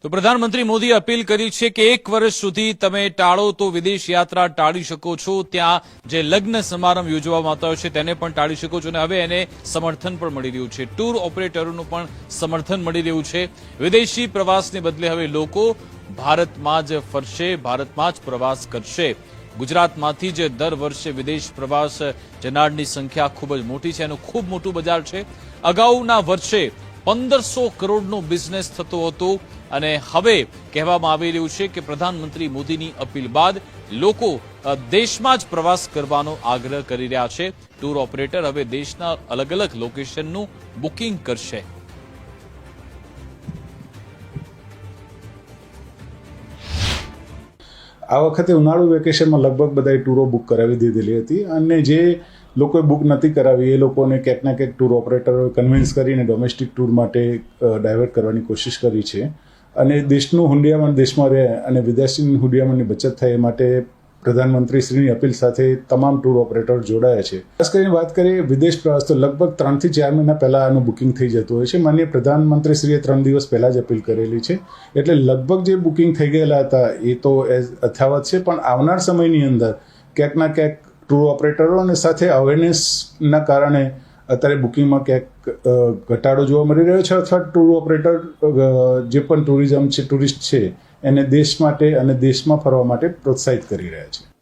તો પ્રધાનમંત્રી મોદીએ અપીલ કરી છે કે 1 વર્ષ સુધી તમે ટાળો તો વિદેશ યાત્રા ટાળી શકો છો, ત્યાં જે લગ્ન સમારંભ યોજવામાં આવતા હોય છે તેને પણ ટાળી શકો છો અને હવે એને સમર્થન પણ મળી રહ્યું છે. ટૂર ઓપરેટરોનું પણ સમર્થન મળી રહ્યું છે. વિદેશી પ્રવાસને બદલે હવે લોકો ભારતમાં જ ફરશે, ભારતમાં જ પ્રવાસ કરશે. ગુજરાતમાંથી જ દર વર્ષે વિદેશ પ્રવાસ જનારની સંખ્યા ખૂબ જ મોટી છે, એનું ખૂબ મોટું બજાર છે. અગાઉના વર્ષે 1500 કરોડનો બિઝનેસ થતો હતો અને હવે કહેવામાં આવી રહ્યું છે કે પ્રધાનમંત્રી મોદીની અપીલ બાદ લોકો દેશમાં જ પ્રવાસ કરવાનો આગ્રહ કરી રહ્યા છે. ટૂર ઓપરેટર હવે દેશના અલગ અલગ લોકેશનનું બુકિંગ કરશે. આ વખતે ઉનાળુ વેકેશનમાં લગભગ બધાએ ટૂરો બુક કરાવી દીધેલી હતી અને જે લોકોએ બુક નથી કરાવી એ લોકોને ક્યાંક ના ક્યાંક ટૂર ઓપરેટરોએ કન્વિન્સ કરીને ડોમેસ્ટિક ટૂર માટે ડાયવર્ટ કરવાની કોશિશ કરી છે અને દેશનું હુંડિયામણ દેશમાં રહે અને વિદેશી હુંડિયામણની બચત થાય એ માટે પ્રધાનમંત્રીશ્રીની અપીલ સાથે તમામ ટૂર ઓપરેટર જોડાયા છે. ખાસ કરીને વાત કરીએ વિદેશ પ્રવાસ તો લગભગ 3 થી 4 મહિના પહેલાં આનું બુકિંગ થઈ જતું હોય છે. માનનીય પ્રધાનમંત્રીશ્રીએ 3 દિવસ પહેલાં જ અપીલ કરેલી છે એટલે લગભગ જે બુકિંગ થઈ ગયેલા હતા એ તો અથાવત છે, પણ આવનાર સમયની અંદર ક્યાંક ના ક્યાંક ટૂર ઓપરેટરો અને સાથે અવેરનેસના કારણે અત્યારે બુકિંગમાં ક્યાંક ઘટાડો જોવા મળી રહ્યો છે અથવા ટૂર ઓપરેટર જે પણ ટુરિઝમ છે, ટુરિસ્ટ છે એને દેશ માટે અને દેશમાં ફરવા માટે પ્રોત્સાહિત કરી રહ્યા છે.